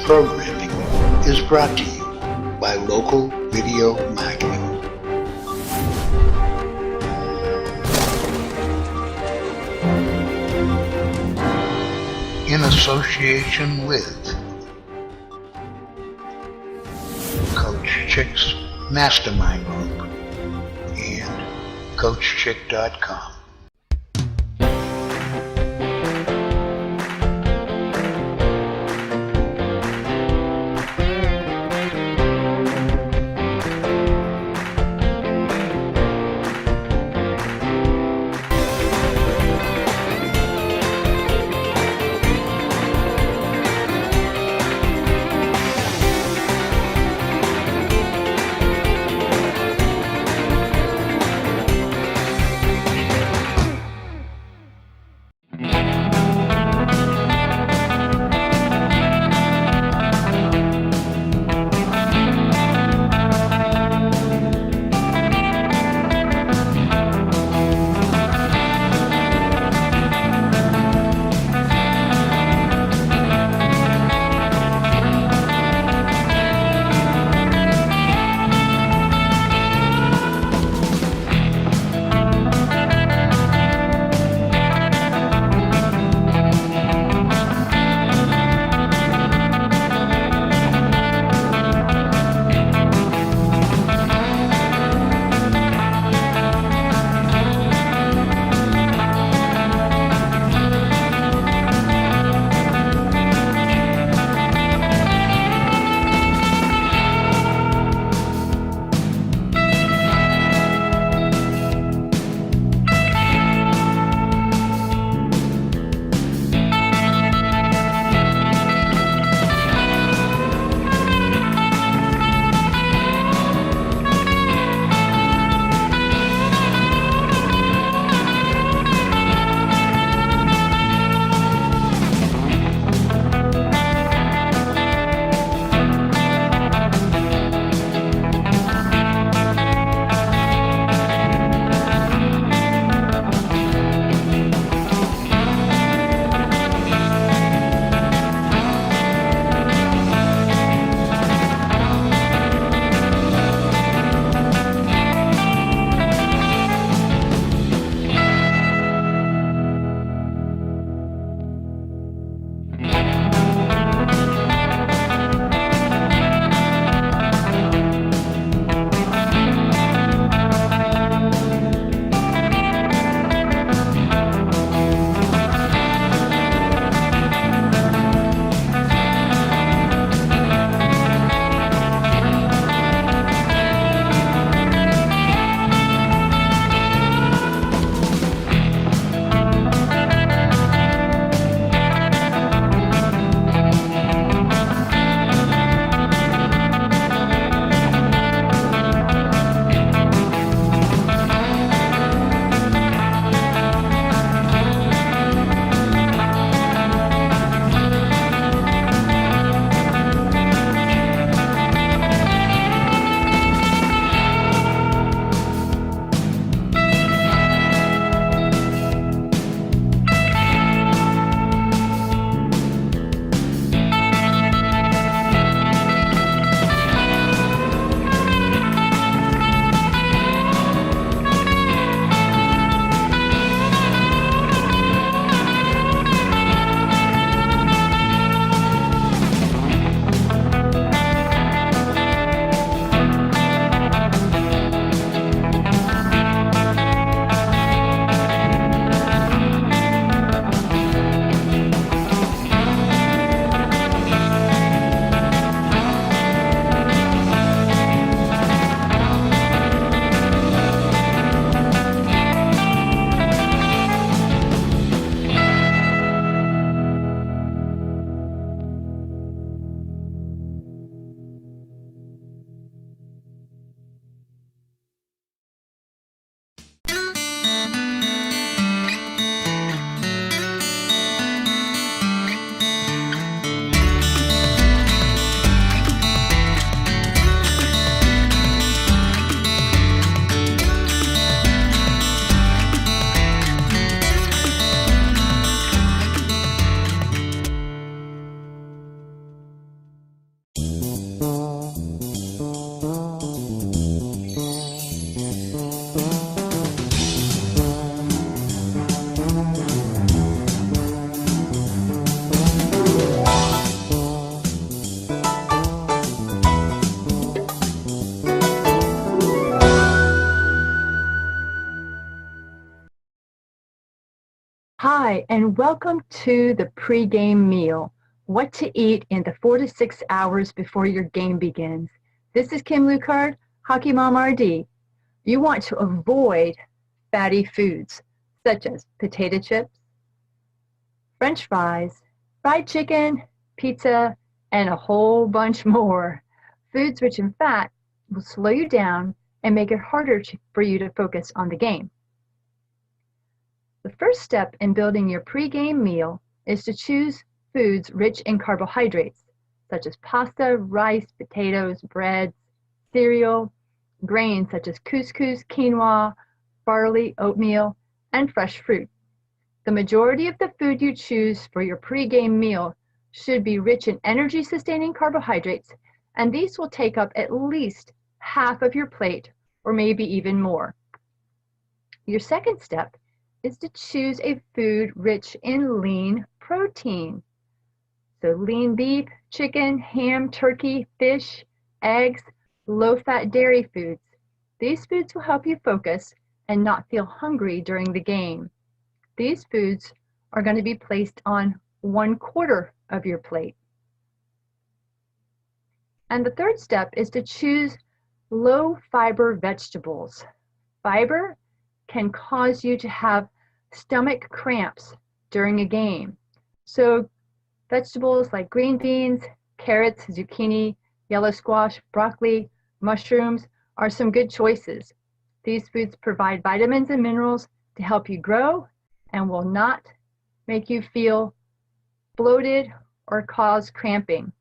programming is brought to you by Local Video Marketing. In association with Coach Chick's Mastermind Group and CoachChick.com. Hi, and welcome to the pre-game meal. What to eat in the 4 to 6 hours before your game begins. This is Kim Lukhard, Hockey Mom RD. You want to avoid fatty foods such as potato chips, French fries, fried chicken, pizza, and a whole bunch more. Foods rich in fat will slow you down and make it harder for you to focus on the game. The first step in building your pre-game meal is to choose foods rich in carbohydrates, such as pasta, rice, potatoes, breads, cereal, grains such as couscous, quinoa, barley, oatmeal, and fresh fruit. The majority of the food you choose for your pre-game meal should be rich in energy-sustaining carbohydrates, and these will take up at least half of your plate, or maybe even more. Your second step is to choose a food rich in lean protein. So lean beef, chicken, ham, turkey, fish, eggs, low-fat dairy foods. These foods will help you focus and not feel hungry during the game. These foods are going to be placed on 1/4 of your plate. And the third step is to choose low-fiber vegetables. Fiber can cause you to have stomach cramps during a game. So vegetables like green beans, carrots, zucchini, yellow squash, broccoli, mushrooms are some good choices. These foods provide vitamins and minerals to help you grow and will not make you feel bloated or cause cramping.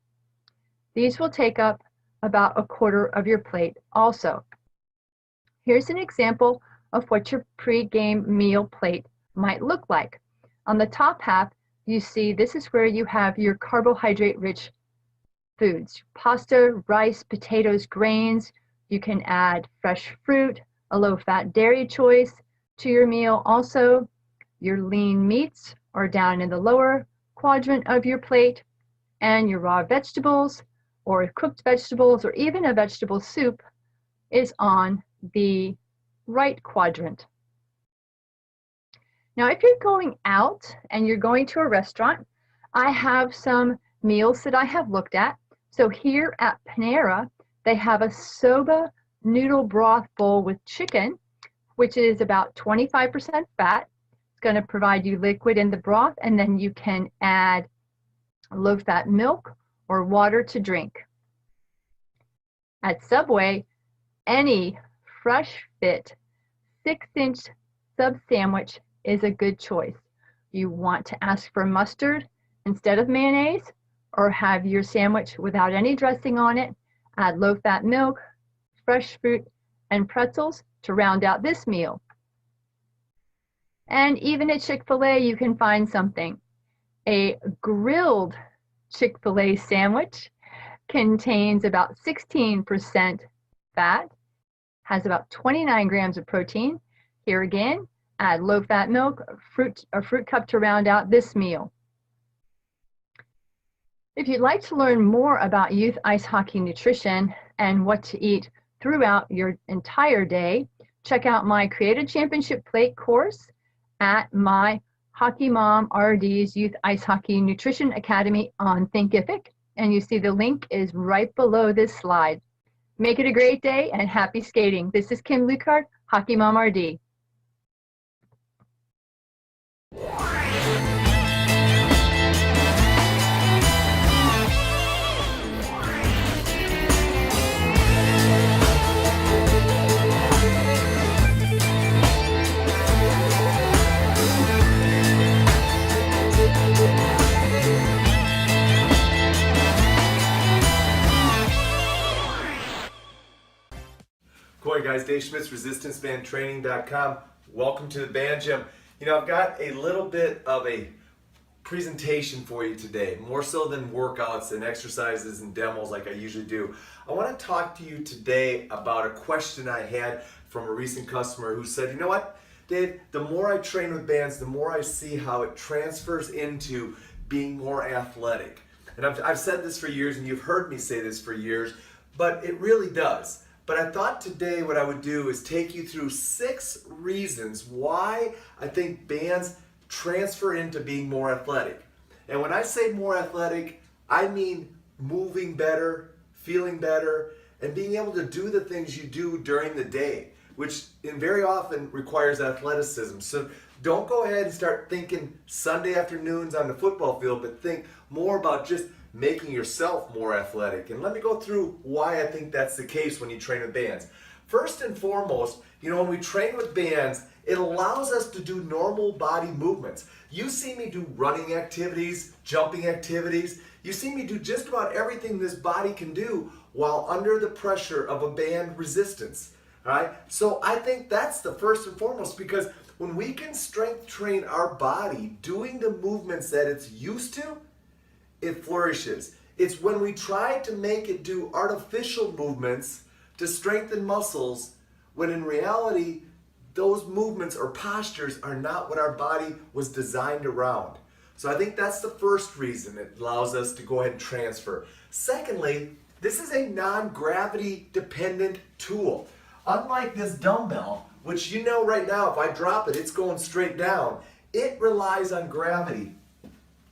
These will take up about 1/4 of your plate also. Here's an example of what your pre-game meal plate might look like. On the top half, you see this is where you have your carbohydrate-rich foods. Pasta, rice, potatoes, grains. You can add fresh fruit, a low-fat dairy choice to your meal. Also, your lean meats are down in the lower quadrant of your plate, and your raw vegetables or cooked vegetables or even a vegetable soup is on the right quadrant. Now, if you're going out and you're going to a restaurant, I have some meals that I have looked at. So here at Panera, they have a soba noodle broth bowl with chicken, which is about 25% fat. It's going to provide you liquid in the broth, and then you can add low-fat milk or water to drink. At Subway, any fresh fit 6-inch sub sandwich is a good choice. You want to ask for mustard instead of mayonnaise, or have your sandwich without any dressing on it. Add low-fat milk, fresh fruit, and pretzels to round out this meal. And even at Chick-fil-A, you can find something. A grilled Chick-fil-A sandwich contains about 16% fat, has about 29 grams of protein. Here again, add low-fat milk, a fruit cup to round out this meal. If you'd like to learn more about youth ice hockey nutrition and what to eat throughout your entire day, check out my Create a Championship Plate course at my Hockey Mom RD's Youth Ice Hockey Nutrition Academy on Thinkific, and you see the link is right below this slide. Make it a great day and happy skating. This is Kim Lukhard, Hockey Mom RD. Cool, guys. Dave Schmitz, ResistanceBandTraining.com. Welcome to the band gym. You know, I've got a little bit of a presentation for you today, more so than workouts and exercises and demos like I usually do. I want to talk to you today about a question I had from a recent customer who said, you know what, Dave, the more I train with bands, the more I see how it transfers into being more athletic. And I've said this for years, and you've heard me say this for years, but it really does. But I thought today what I would do is take you through 6 reasons why I think bands transfer into being more athletic. And when I say more athletic, I mean moving better, feeling better, and being able to do the things you do during the day, which very often requires athleticism. So don't go ahead and start thinking Sunday afternoons on the football field, but think more about just making yourself more athletic. And let me go through why I think that's the case when you train with bands. First and foremost, when we train with bands, it allows us to do normal body movements. You see me do running activities, jumping activities. You see me do just about everything this body can do while under the pressure of a band resistance. All right? So I think that's the first and foremost, because when we can strength train our body doing the movements that it's used to, it flourishes. It's when we try to make it do artificial movements to strengthen muscles, when in reality, those movements or postures are not what our body was designed around. So I think that's the first reason it allows us to go ahead and transfer. Secondly, this is a non-gravity dependent tool. Unlike this dumbbell, which right now, if I drop it, it's going straight down. It relies on gravity.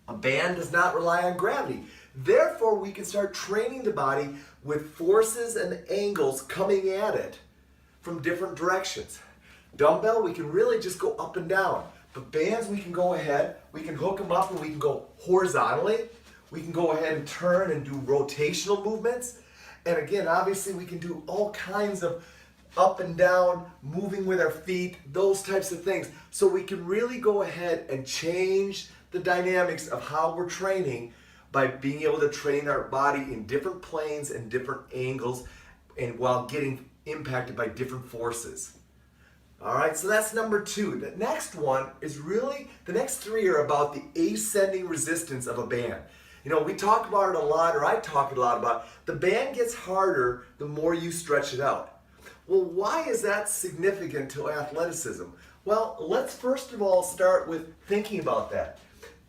A band does not rely on gravity. Therefore, we can start training the body with forces and angles coming at it from different directions. Dumbbell, we can really just go up and down. But bands, we can go ahead, we can hook them up and we can go horizontally. We can go ahead and turn and do rotational movements. And again, obviously, we can do all kinds of up and down, moving with our feet, those types of things. So we can really go ahead and change the dynamics of how we're training by being able to train our body in different planes and different angles, and while getting impacted by different forces. All right, so that's number two. The next one is really, the next three are about the ascending resistance of a band. We talk about it a lot, or I talk a lot about it. The band gets harder the more you stretch it out. Well, why is that significant to athleticism? Well, let's first of all start with thinking about that.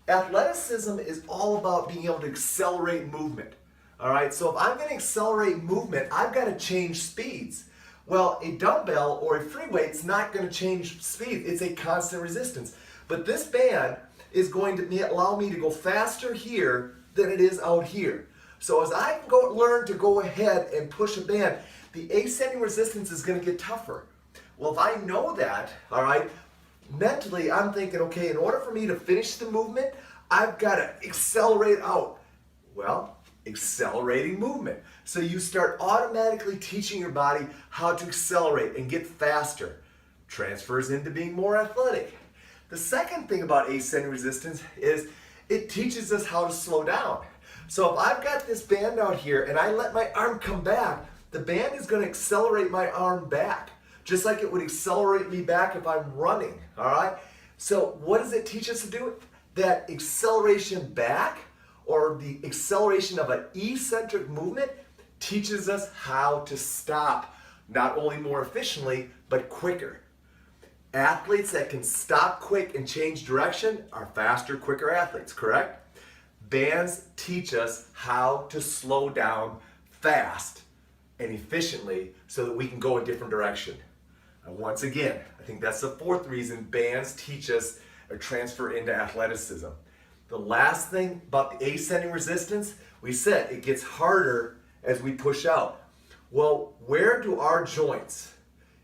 Athleticism is all about being able to accelerate movement. All right, so if I'm going to accelerate movement, I've got to change speeds. Well, a dumbbell or a free weight's not going to change speed. It's a constant resistance. But this band is going to allow me to go faster here than it is out here. So as I learn to go ahead and push a band, the ascending resistance is going to get tougher. Well, if I know that, all right, mentally I'm thinking, okay, in order for me to finish the movement, I've got to accelerate out. Well, accelerating movement. So you start automatically teaching your body how to accelerate and get faster. Transfers into being more athletic. The second thing about ascending resistance is it teaches us how to slow down. So if I've got this band out here and I let my arm come back, the band is going to accelerate my arm back, just like it would accelerate me back if I'm running, all right? So what does it teach us to do? That acceleration back, or the acceleration of an eccentric movement, teaches us how to stop, not only more efficiently, but quicker. Athletes that can stop quick and change direction are faster, quicker athletes, correct? Bands teach us how to slow down fast and efficiently so that we can go a different direction. And once again, I think that's the fourth reason bands teach us or transfer into athleticism. The last thing about the ascending resistance, we said it gets harder as we push out. Well, where do our joints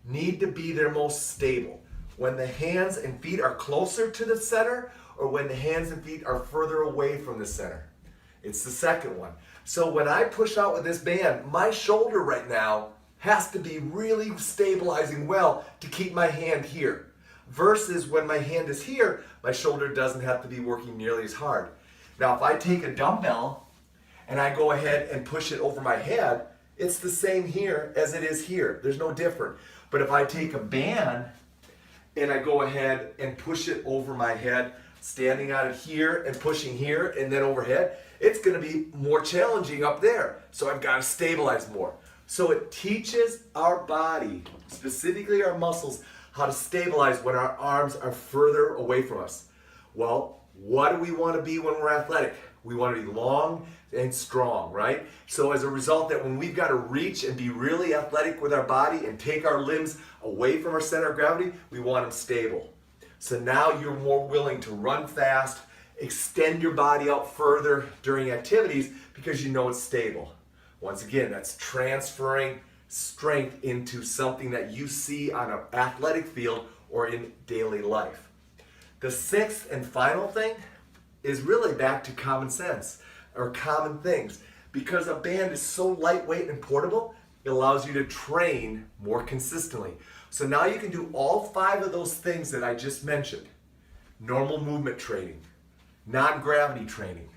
need to be their most stable? When the hands and feet are closer to the center, or when the hands and feet are further away from the center? It's the second one. So when I push out with this band, my shoulder right now has to be really stabilizing well to keep my hand here. Versus when my hand is here, my shoulder doesn't have to be working nearly as hard. Now if I take a dumbbell and I go ahead and push it over my head, it's the same here as it is here. There's no different. But if I take a band and I go ahead and push it over my head, standing on it here and pushing here and then overhead, it's going to be more challenging up there. So I've got to stabilize more. So it teaches our body, specifically our muscles, how to stabilize when our arms are further away from us. Well, what do we want to be when we're athletic? We want to be long and strong, right? So as a result, that when we've got to reach and be really athletic with our body and take our limbs away from our center of gravity, we want them stable. So now you're more willing to run fast, extend your body out further during activities because you know it's stable. Once again, that's transferring strength into something that you see on an athletic field or in daily life. The sixth and final thing is really back to common sense or common things. Because a band is so lightweight and portable, it allows you to train more consistently. So now you can do all 5 of those things that I just mentioned. Normal movement training, non-gravity training,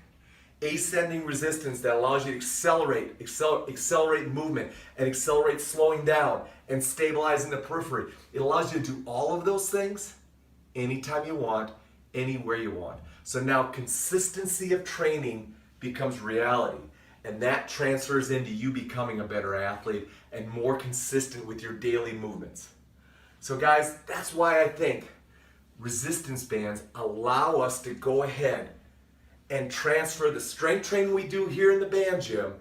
ascending resistance that allows you to accelerate movement and accelerate slowing down and stabilizing the periphery. It allows you to do all of those things anytime you want, anywhere you want. So now consistency of training becomes reality, and that transfers into you becoming a better athlete and more consistent with your daily movements. So guys, that's why I think resistance bands allow us to go ahead and transfer the strength training we do here in the band gym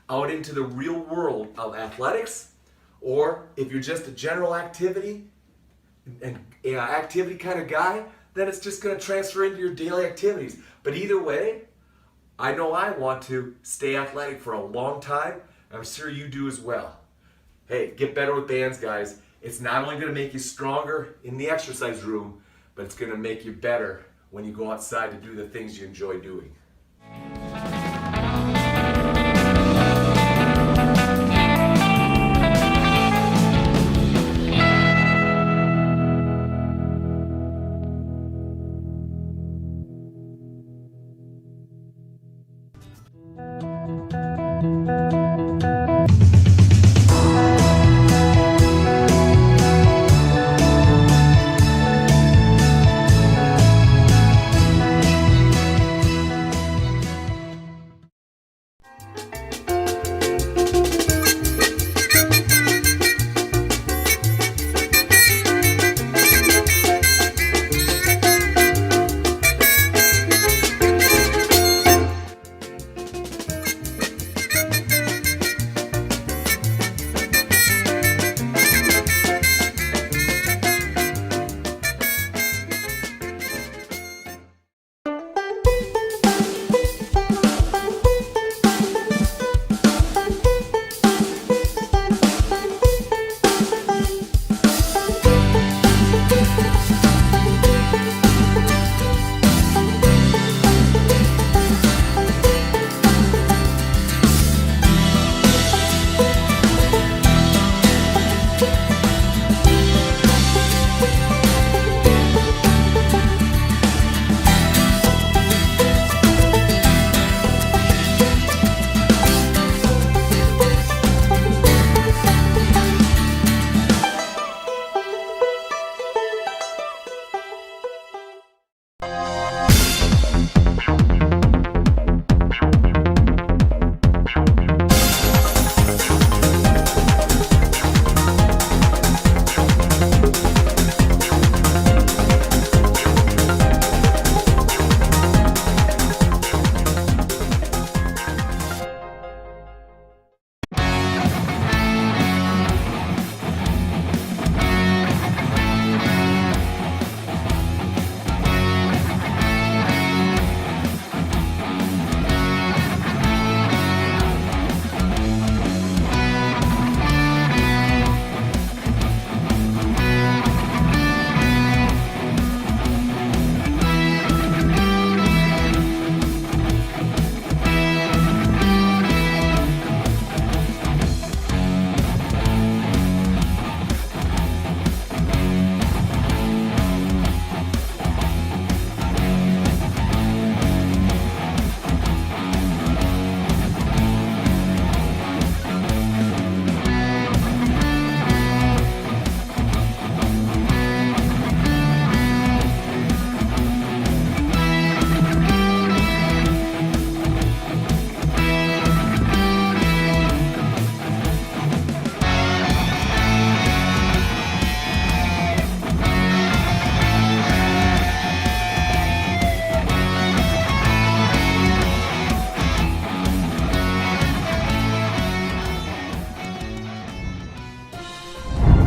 out into the real world of athletics, or if you're just a general activity and activity kind of guy, then it's just going to transfer into your daily activities. But either way, I know I want to stay athletic for a long time. I'm sure you do as well. Hey, get better with bands, guys. It's not only going to make you stronger in the exercise room, but it's going to make you better when you go outside to do the things you enjoy doing.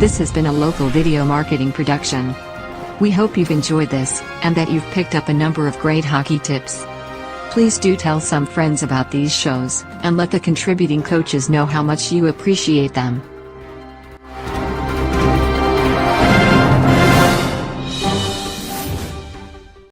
This has been a local video marketing production. We hope you've enjoyed this, and that you've picked up a number of great hockey tips. Please do tell some friends about these shows, and let the contributing coaches know how much you appreciate them.